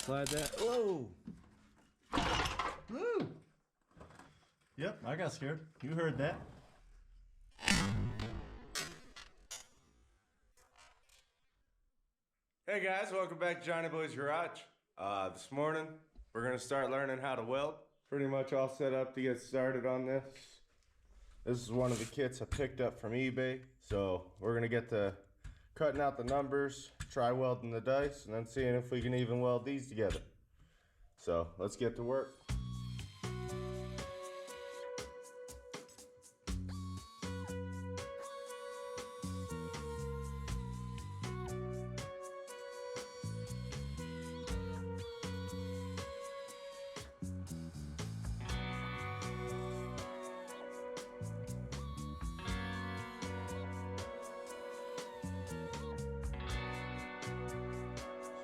Slide that. Whoa! Woo! Yep, I got scared. You heard that. Hey guys, welcome back to Johnny Boy's Garage. This morning, we're gonna start learning how to weld. Pretty much all set up to get started on this. This is one of the kits I picked up from eBay. So we're gonna get to cutting out the numbers, try welding the dice, and then seeing if we can even weld these together. So let's get to work.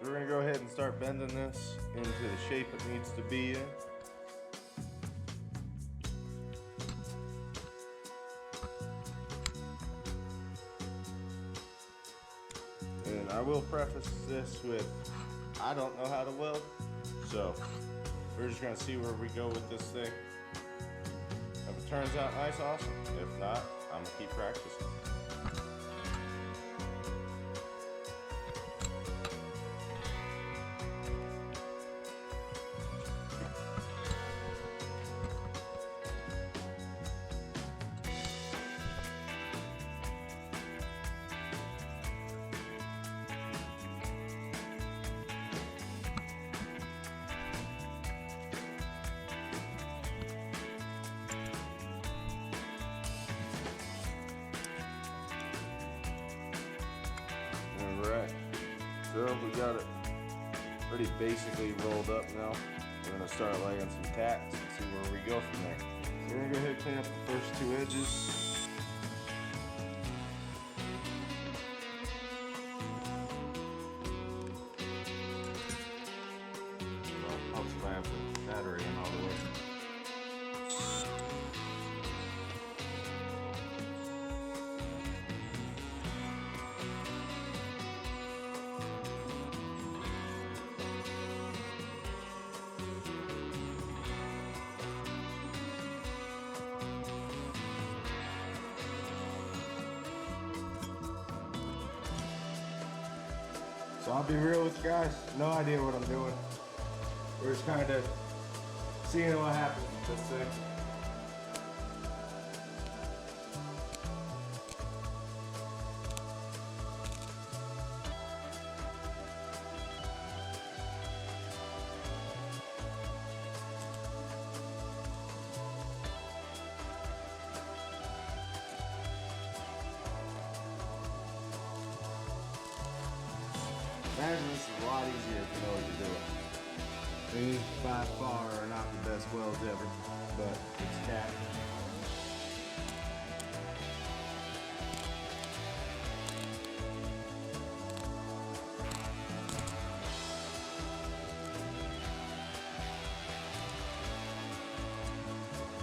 So we're gonna go ahead and start bending this into the shape it needs to be in. And I will preface this with, I don't know how to weld, so we're just gonna see where we go with this thing. If it turns out nice, awesome. If not, I'm gonna keep practicing. Alright, so we got it pretty basically rolled up now. We're going to start laying some tacks and see where we go from there. So we're going to go ahead and clean up the first two edges. Well, I'll slam the battery in all the way. So I'll be real with you guys, no idea what I'm doing. We're just kind of seeing what happens with this thing. Imagine this is a lot easier if you know what you're doing. These by far are not the best welds ever, but it's tack.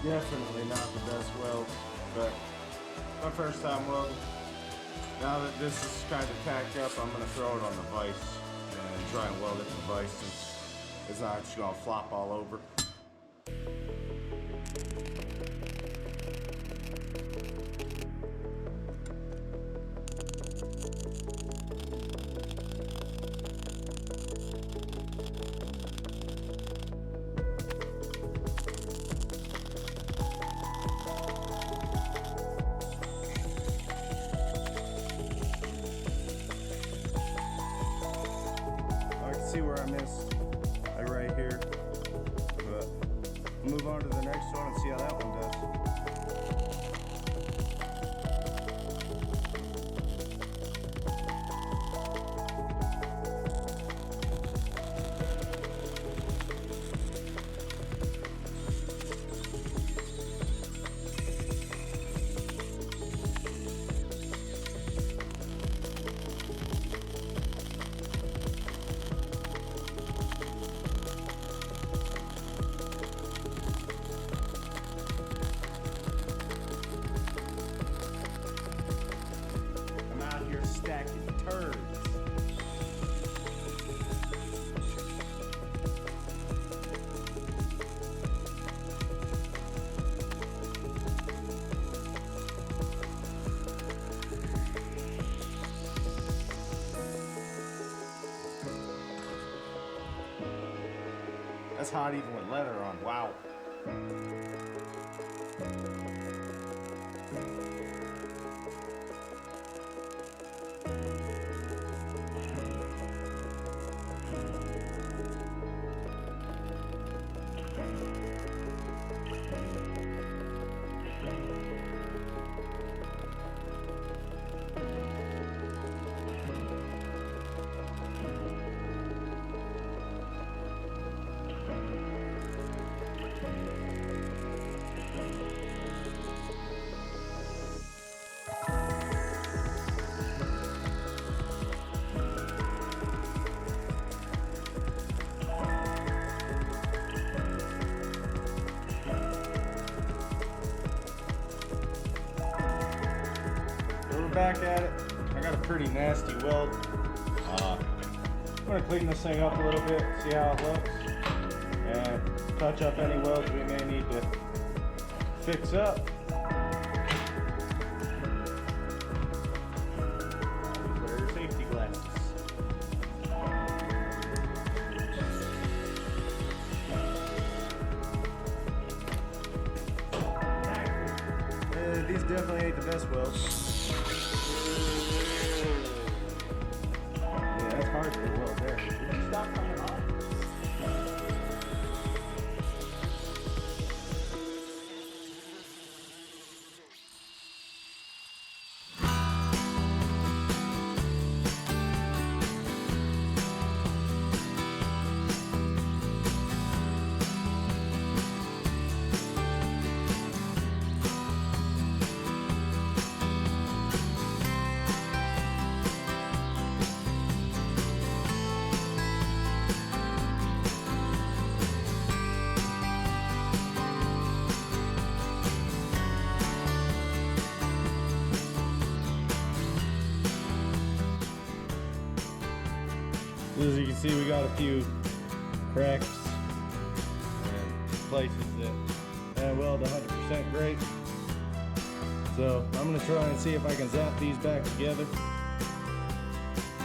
Definitely not the best welds, but my first time welding. Now that this is kind of tacked up, I'm going to throw it on the vise and try and weld it to the vise since it's not just going to flop all over. See where I missed, like right here, but move on to the next one and see how that one does. that's hot even with leather on. Wow. Back at it. I got a pretty nasty weld. I'm gonna clean this thing up a little bit, see how it looks, and touch up any welds we may need to fix up. Wear your safety glasses. These definitely ain't the best welds. Hard to weld there. Did you stop coming off? As you can see, we got a few cracks and places that weld 100% great. So I'm gonna try and see if I can zap these back together.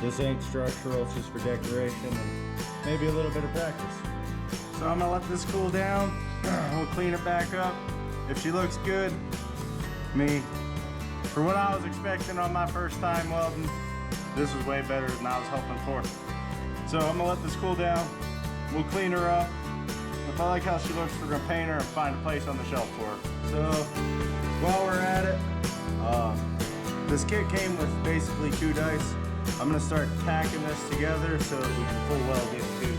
This ain't structural, it's just for decoration and maybe a little bit of practice. So I'm gonna let this cool down. We'll clean it back up. If she looks good, for what I was expecting on my first time welding, this was way better than I was hoping for. So I'm gonna let this cool down. We'll clean her up. If I like how she looks, we're gonna paint her and find a place on the shelf for her. So while we're at it, this kit came with basically 2 dice. I'm gonna start tacking this together so that we can full weld it too.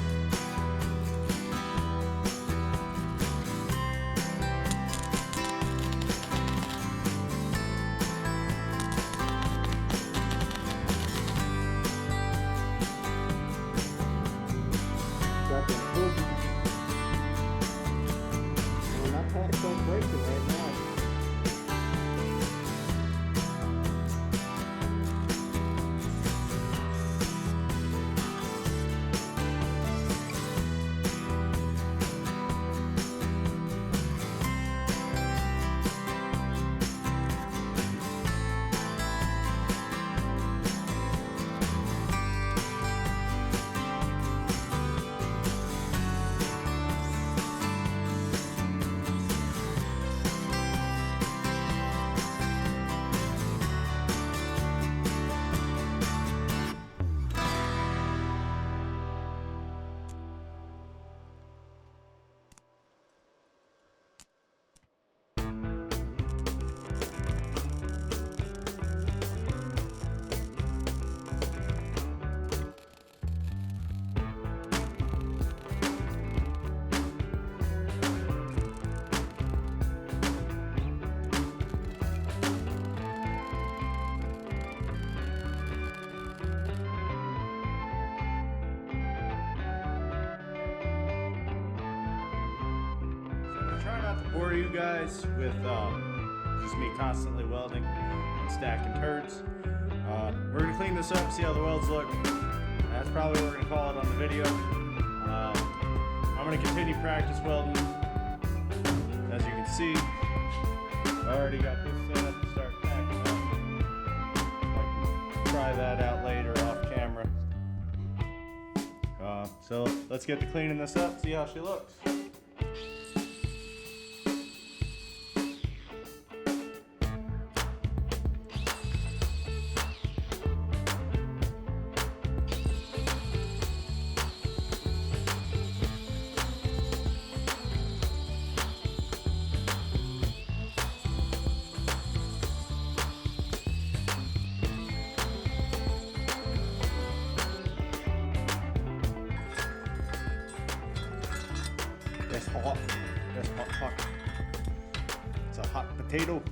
Bore you guys with just me constantly welding and stacking turds. We're gonna clean this up, see how the welds look. That's probably what we're gonna call it on the video. I'm gonna continue practice welding. As you can see, I already got this set up to start tacking up. I can try that out later off camera. So let's get to cleaning this up, see how she looks. That's hot. That's hot. It's a hot potato.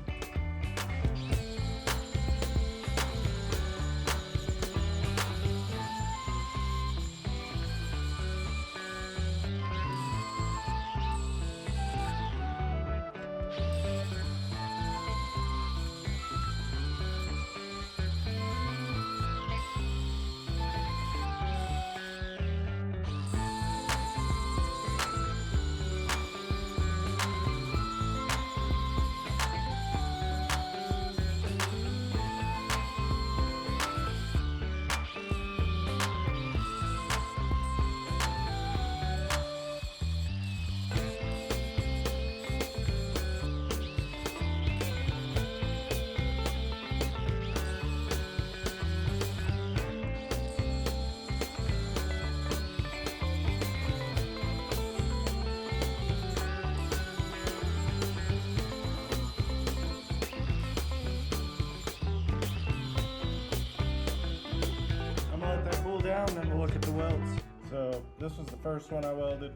Down, then we'll look at the welds. So this was the first one I welded.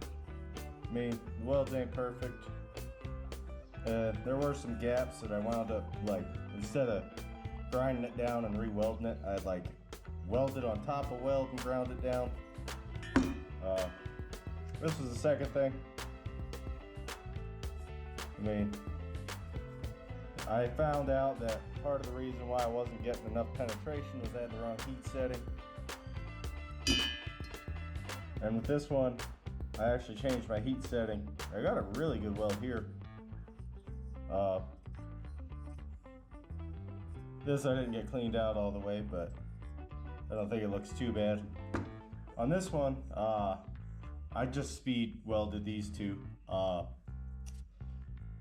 I mean, the welds ain't perfect. There were some gaps that I wound up, like, instead of grinding it down and re-welding it, I'd like welded on top of weld and ground it down. This was the second thing. I mean, I found out that part of the reason why I wasn't getting enough penetration was I had the wrong heat setting. And with this one, I actually changed my heat setting. I got a really good weld here. This I didn't get cleaned out all the way, but I don't think it looks too bad. On this one, I just speed welded these two. I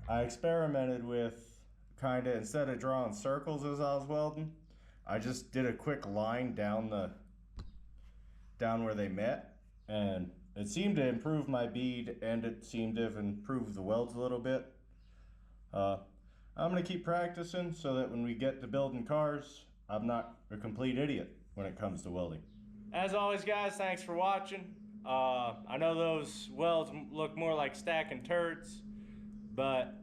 experimented with kinda, instead of drawing circles as I was welding, I just did a quick line down where they met. And it seemed to improve my bead, and it seemed to have improved the welds a little bit. I'm gonna keep practicing so that when we get to building cars, I'm not a complete idiot when it comes to welding. As always, guys, thanks for watching. I know those welds look more like stacking turds, but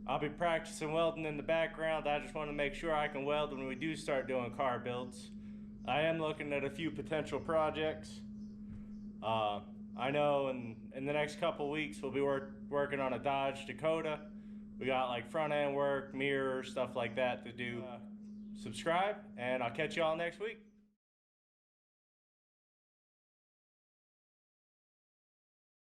I'll be practicing welding in the background. I just want to make sure I can weld when we do start doing car builds. I am looking at a few potential projects. I know in the next couple weeks we'll be working on a Dodge Dakota. We got like front end work, mirrors, stuff like that to do. Subscribe, and I'll catch you all next week.